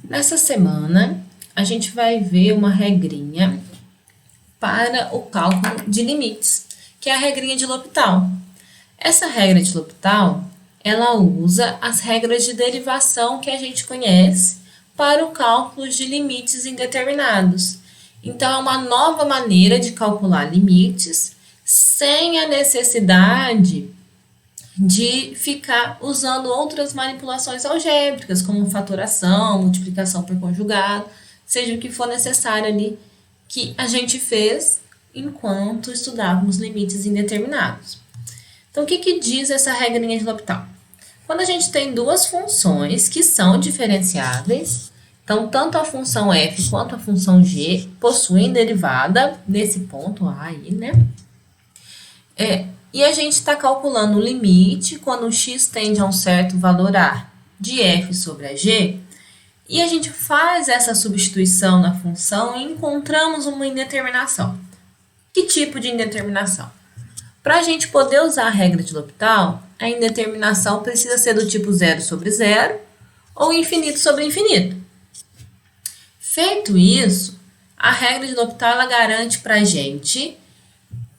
Nessa semana, a gente vai ver uma regrinha para o cálculo de limites, que é a regrinha de L'Hopital. Essa regra de L'Hopital, ela usa as regras de derivação que a gente conhece para o cálculo de limites indeterminados. Então, é uma nova maneira de calcular limites sem a necessidade de ficar usando outras manipulações algébricas, como fatoração, multiplicação por conjugado, seja o que for necessário ali que a gente fez enquanto estudávamos limites indeterminados. Então, o que diz essa regrinha de L'Hopital? Quando a gente tem duas funções que são diferenciáveis, então tanto a função f quanto a função g possuem derivada nesse ponto A aí, né? E a gente está calculando o limite quando o x tende a um certo valor A de f sobre a g, e a gente faz essa substituição na função e encontramos uma indeterminação. Que tipo de indeterminação? Para a gente poder usar a regra de L'Hopital, a indeterminação precisa ser do tipo 0 sobre 0 ou infinito sobre infinito. Feito isso, a regra de L'Hopital ela garante para a gente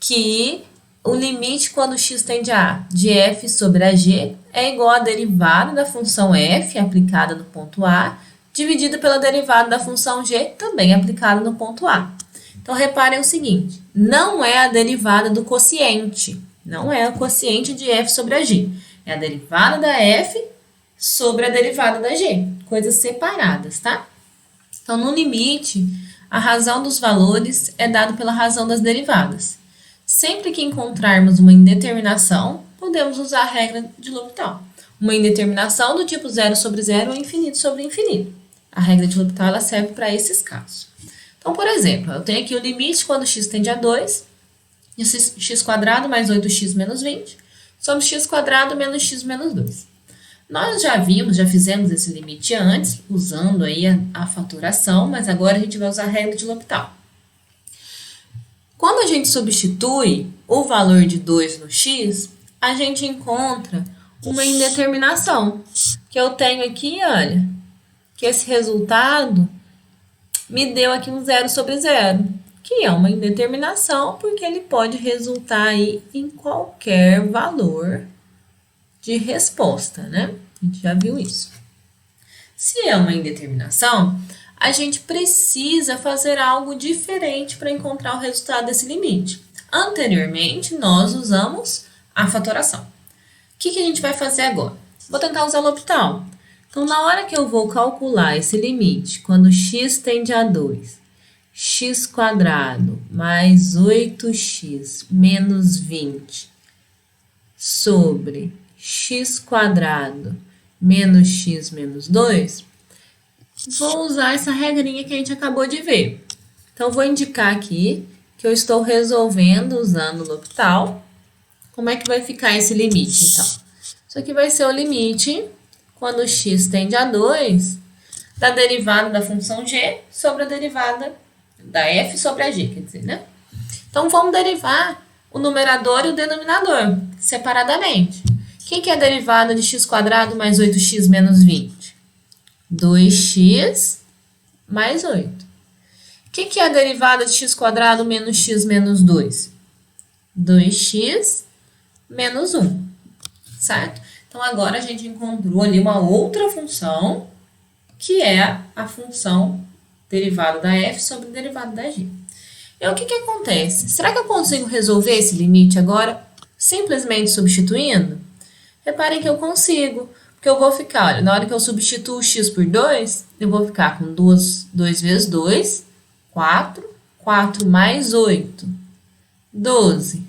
que o limite quando x tende a A de f sobre a g é igual à derivada da função f aplicada no ponto A, dividida pela derivada da função g também aplicada no ponto A. Então, reparem o seguinte, não é a derivada do quociente, não é o quociente de f sobre a g, é a derivada da f sobre a derivada da g, coisas separadas, tá? Então, no limite, a razão dos valores é dada pela razão das derivadas. Sempre que encontrarmos uma indeterminação, podemos usar a regra de L'Hopital. Uma indeterminação do tipo 0 sobre 0 ou infinito sobre infinito. A regra de L'Hopital ela serve para esses casos. Então, por exemplo, eu tenho aqui o limite quando x tende a 2, x² mais 8x menos 20, sobre x² menos x menos 2. Nós já fizemos esse limite antes, usando aí a fatoração, mas agora a gente vai usar a regra de L'Hopital. Quando a gente substitui o valor de 2 no x, a gente encontra uma indeterminação, que eu tenho aqui, olha, que esse resultado me deu aqui um 0 sobre 0, que é uma indeterminação, porque ele pode resultar aí em qualquer valor de resposta, né? A gente já viu isso. Se é uma indeterminação, a gente precisa fazer algo diferente para encontrar o resultado desse limite. Anteriormente, nós usamos a fatoração. O que a gente vai fazer agora? Vou tentar usar o L'Hopital. Então, na hora que eu vou calcular esse limite, quando x tende a 2, x² mais 8x menos 20 sobre x² menos x menos 2, vou usar essa regrinha que a gente acabou de ver. Então, vou indicar aqui que eu estou resolvendo usando o L'Hopital. Como é que vai ficar esse limite, então? Isso aqui vai ser o limite quando x tende a 2 da derivada da função g sobre a derivada da f sobre a g, quer dizer, né? Então, vamos derivar o numerador e o denominador separadamente. O que é a derivada de x² mais 8x menos 20? 2x mais 8. O que é a derivada de x² menos x menos 2? 2x menos 1, certo? Então, agora a gente encontrou ali uma outra função, que é a função derivada da f sobre a derivada da g. E o que acontece? Será que eu consigo resolver esse limite agora simplesmente substituindo? Reparem que eu consigo, porque eu vou ficar, olha, na hora que eu substituo x por 2, eu vou ficar com 2 vezes 2, 4, 4 mais 8, 12.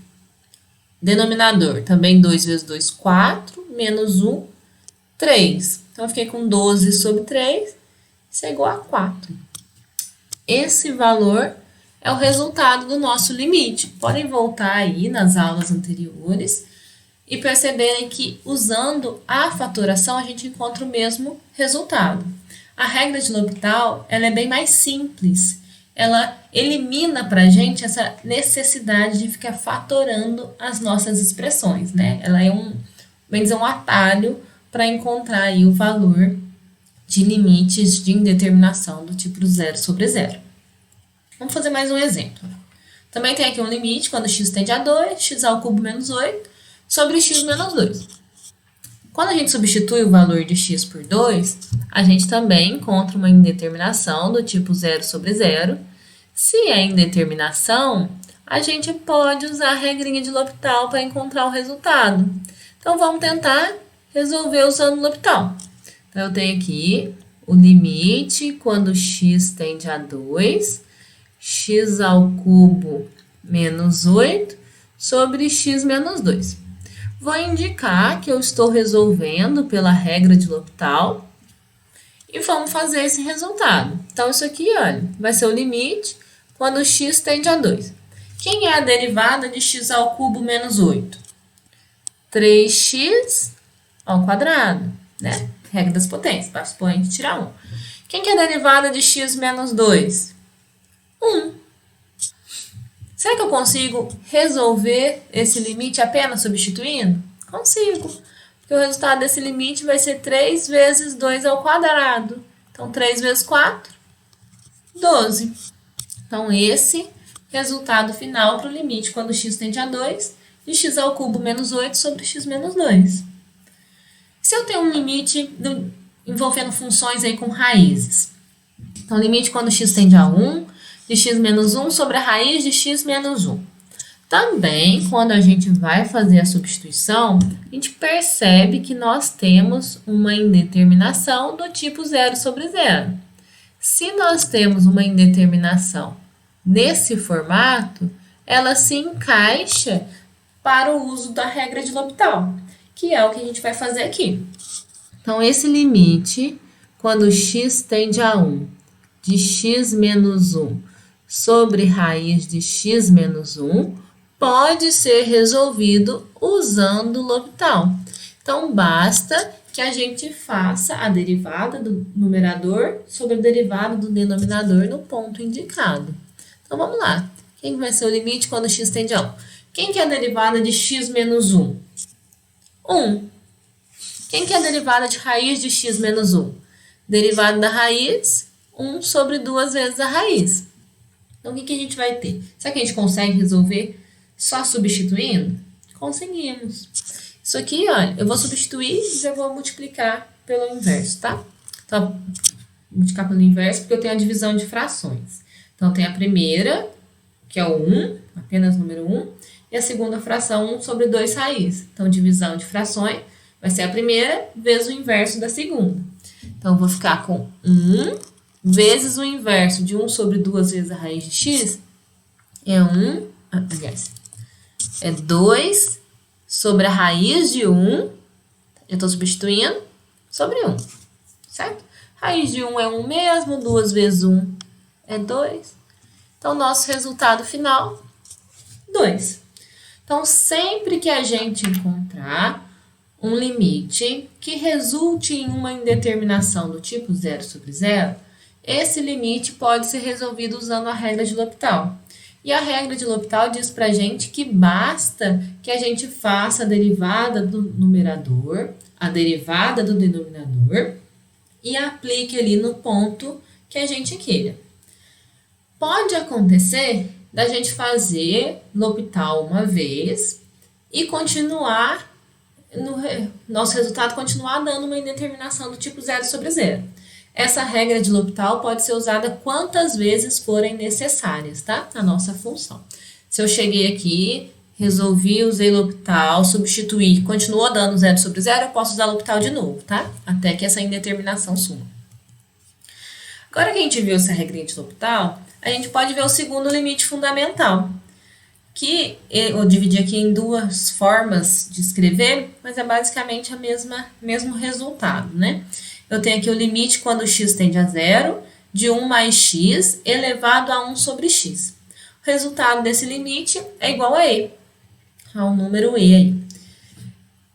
Denominador, também 2 vezes 2, 4, menos 1, 3. Então, eu fiquei com 12 sobre 3, isso é igual a 4. Esse valor é o resultado do nosso limite. Podem voltar aí nas aulas anteriores e perceberem que, usando a fatoração, a gente encontra o mesmo resultado. A regra de L'Hopital, ela é bem mais simples. Ela elimina para a gente essa necessidade de ficar fatorando as nossas expressões, né? Ela é um atalho para encontrar aí o valor de limites de indeterminação do tipo zero sobre zero. Vamos fazer mais um exemplo. Também tem aqui um limite quando x tende a 2, x ao cubo menos 8, sobre x menos 2. Quando a gente substitui o valor de x por 2, a gente também encontra uma indeterminação do tipo zero sobre zero. Se é indeterminação, a gente pode usar a regrinha de L'Hopital para encontrar o resultado. Então, vamos tentar resolver usando o L'Hopital. Então, eu tenho aqui o limite quando x tende a 2, x ao cubo menos 8 sobre x menos 2. Vou indicar que eu estou resolvendo pela regra de L'Hopital e vamos fazer esse resultado. Então, isso aqui, olha, vai ser o limite quando x tende a 2. Quem é a derivada de x ao cubo menos 8? 3x ao quadrado, né? Regra das potências, basta expoente tirar 1. Quem que é a derivada de x menos 2? 1. Será que eu consigo resolver esse limite apenas substituindo? Consigo, porque o resultado desse limite vai ser 3 vezes 2 ao quadrado. Então, 3 vezes 4, 12. Então, esse resultado final para o limite quando x tende a 2 de x ao cubo menos 8 sobre x menos 2. Se eu tenho um limite envolvendo funções aí com raízes, então, limite quando x tende a 1 de x menos 1 sobre a raiz de x menos 1. Também, quando a gente vai fazer a substituição, a gente percebe que nós temos uma indeterminação do tipo zero sobre zero. Se nós temos uma indeterminação nesse formato, ela se encaixa para o uso da regra de L'Hopital, que é o que a gente vai fazer aqui. Então, esse limite, quando x tende a 1 de x menos 1 sobre raiz de x menos 1, pode ser resolvido usando o L'Hopital. Então, basta que a gente faça a derivada do numerador sobre a derivada do denominador no ponto indicado. Então, vamos lá. Quem vai ser o limite quando x tende a 1? Quem que é a derivada de x menos 1? 1. Quem que é a derivada de raiz de x menos 1? Derivada da raiz, 1 sobre 2 vezes a raiz. Então, o que a gente vai ter? Será que a gente consegue resolver só substituindo? Conseguimos. Isso aqui, olha, eu vou substituir e já vou multiplicar pelo inverso, tá? Então, multiplicar pelo inverso porque eu tenho a divisão de frações. Então, tem a primeira, que é o 1, apenas o número 1, e a segunda fração, 1 sobre 2 raiz. Então, divisão de frações vai ser a primeira vezes o inverso da segunda. Então, eu vou ficar com 1 vezes o inverso de 1 sobre 2 vezes a raiz de x, é 1, aliás, é 2 sobre a raiz de 1, eu estou substituindo, sobre 1, certo? Raiz de 1 é 1 mesmo, 2 vezes 1 é 2. Então, nosso resultado final, 2. Então, sempre que a gente encontrar um limite que resulte em uma indeterminação do tipo zero sobre zero, esse limite pode ser resolvido usando a regra de L'Hopital. E a regra de L'Hopital diz pra gente que basta que a gente faça a derivada do numerador, a derivada do denominador e aplique ali no ponto que a gente queira. Pode acontecer da gente fazer L'Hopital uma vez e continuar, nosso resultado continuar dando uma indeterminação do tipo zero sobre zero. Essa regra de L'Hopital pode ser usada quantas vezes forem necessárias, tá? Na nossa função. Se eu cheguei aqui, resolvi, usei L'Hopital, substituí, continuou dando zero sobre zero, eu posso usar L'Hopital de novo, tá? Até que essa indeterminação suma. Agora que a gente viu essa regrinha de L'Hopital, a gente pode ver o segundo limite fundamental, que eu dividi aqui em duas formas de escrever, mas é basicamente a mesmo resultado, né? Eu tenho aqui o limite quando x tende a zero, de 1 mais x elevado a 1 sobre x. O resultado desse limite é igual a e, ao número e aí.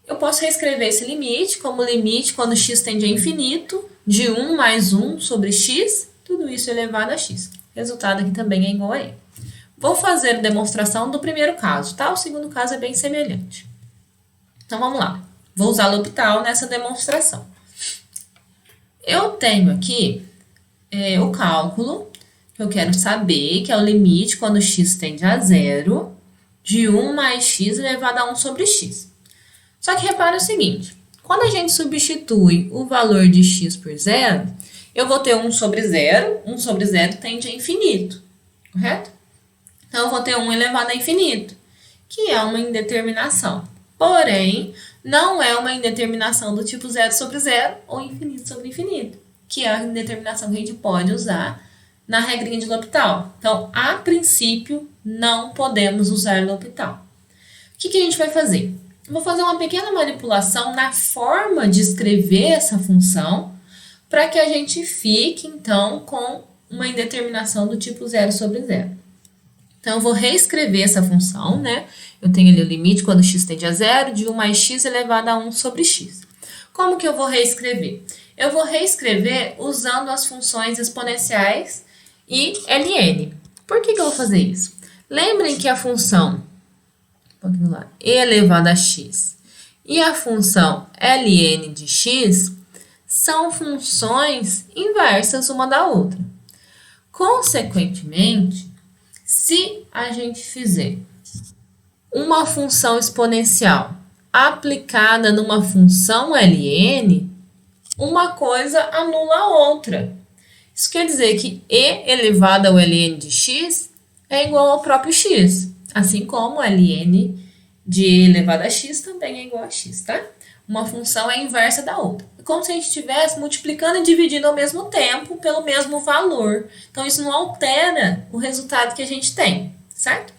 Eu posso reescrever esse limite como limite quando x tende a infinito, de 1 mais 1 sobre x, tudo isso elevado a x. O resultado aqui também é igual a e. Vou fazer a demonstração do primeiro caso, tá? O segundo caso é bem semelhante. Então, vamos lá. Vou usar L'Hopital nessa demonstração. Eu tenho aqui o cálculo que eu quero saber, que é o limite quando x tende a zero, de 1 mais x elevado a 1 sobre x. Só que repara o seguinte, quando a gente substitui o valor de x por zero, eu vou ter 1 sobre 0, 1 sobre 0 tende a infinito, correto? Então, eu vou ter 1 elevado a infinito, que é uma indeterminação. Porém, não é uma indeterminação do tipo 0 sobre 0 ou infinito sobre infinito, que é a indeterminação que a gente pode usar na regrinha de L'Hopital. Então, a princípio, não podemos usar L'Hopital. O que a gente vai fazer? Eu vou fazer uma pequena manipulação na forma de escrever essa função para que a gente fique, então, com uma indeterminação do tipo 0 sobre 0. Então, eu vou reescrever essa função, né? Eu tenho ali o limite quando x tende a zero, de 1 mais x elevado a 1 sobre x. Como que eu vou reescrever? Eu vou reescrever usando as funções exponenciais e ln. Por que eu vou fazer isso? Lembrem que a função e elevado a x e a função ln de x são funções inversas uma da outra. Consequentemente, se a gente fizer uma função exponencial aplicada numa função ln, uma coisa anula a outra. Isso quer dizer que e elevado ao ln de x é igual ao próprio x, assim como ln de e elevado a x também é igual a x, tá? Uma função é inversa da outra. É como se a gente estivesse multiplicando e dividindo ao mesmo tempo pelo mesmo valor. Então, isso não altera o resultado que a gente tem, certo?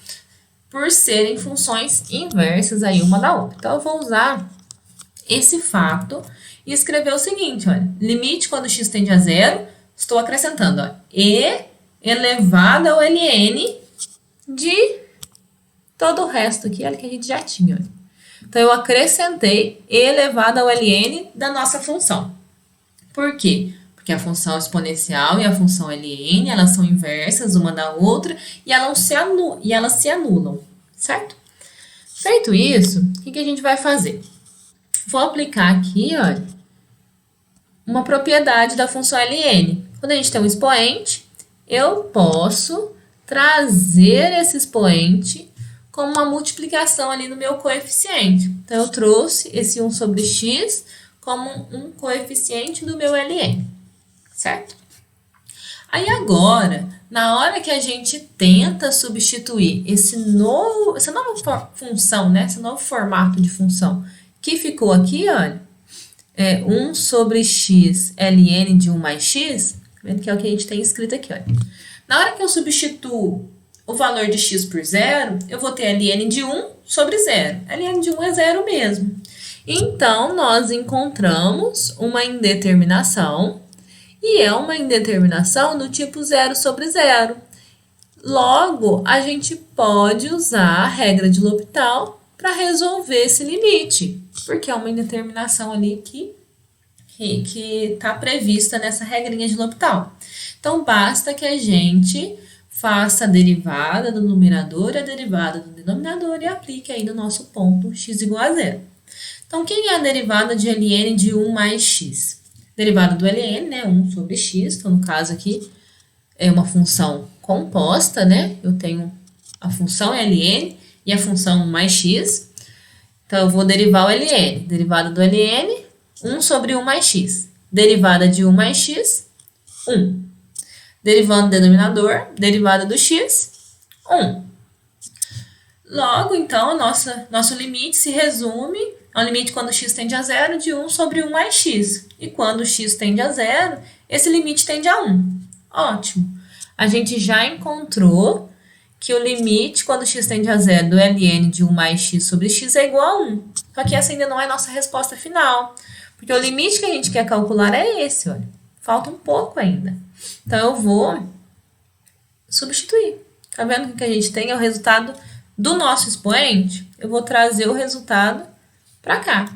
Por serem funções inversas aí uma da outra. Então, eu vou usar esse fato e escrever o seguinte, olha. Limite quando x tende a zero, estou acrescentando, ó, e elevado ao ln de todo o resto aqui, olha, que a gente já tinha, olha. Então, eu acrescentei e elevado ao ln da nossa função. Por quê? Porque a função exponencial e a função ln, elas são inversas uma da outra e elas se anulam, certo? Feito isso, o que a gente vai fazer? Vou aplicar aqui, olha, uma propriedade da função ln. Quando a gente tem um expoente, eu posso trazer esse expoente como uma multiplicação ali no meu coeficiente. Então, eu trouxe esse 1 sobre x como um coeficiente do meu ln, certo? Aí agora, na hora que a gente tenta substituir essa nova função, né? Esse novo formato de função que ficou aqui, olha, 1 sobre x ln de 1 mais x, tá vendo que é o que a gente tem escrito aqui, olha. Na hora que eu substituo o valor de x por zero, eu vou ter ln de 1 sobre 0. ln de 1 é zero mesmo. Então, nós encontramos uma indeterminação, e é uma indeterminação do tipo 0 sobre 0. Logo, a gente pode usar a regra de L'Hopital para resolver esse limite, porque é uma indeterminação ali que está prevista nessa regrinha de L'Hopital. Então, basta que a gente faça a derivada do numerador e a derivada do denominador e aplique aí no nosso ponto x igual a zero. Então, quem é a derivada de ln de 1 mais x? Derivada do ln, né? 1 sobre x. Então, no caso aqui, é uma função composta, né? Eu tenho a função ln e a função 1 mais x. Então, eu vou derivar o ln. Derivada do ln, 1 sobre 1 mais x. Derivada de 1 mais x, 1. Derivando do denominador, derivada do x, 1. Logo, então, nosso limite se resume ao limite quando x tende a zero de 1 sobre 1 mais x. E quando x tende a zero, esse limite tende a 1. Ótimo. A gente já encontrou que o limite quando x tende a zero do ln de 1 mais x sobre x é igual a 1. Só que essa ainda não é a nossa resposta final. Porque o limite que a gente quer calcular é esse, olha. Falta um pouco ainda. Então, eu vou substituir. Tá vendo que o que a gente tem é o resultado do nosso expoente? Eu vou trazer o resultado para cá.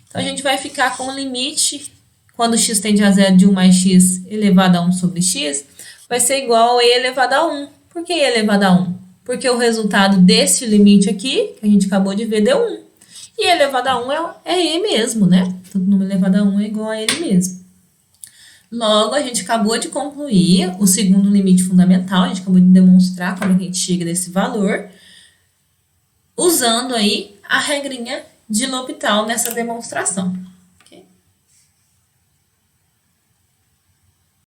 Então, a gente vai ficar com o limite, quando x tende a zero de 1 mais x elevado a 1 sobre x, vai ser igual a e elevado a 1. Por que e elevado a 1? Porque o resultado desse limite aqui, que a gente acabou de ver, deu 1. E e elevado a 1 é e mesmo, né? Todo número elevado a 1 é igual a ele mesmo. Logo, a gente acabou de concluir o segundo limite fundamental, a gente acabou de demonstrar como a gente chega nesse valor, usando aí a regrinha de L'Hopital nessa demonstração.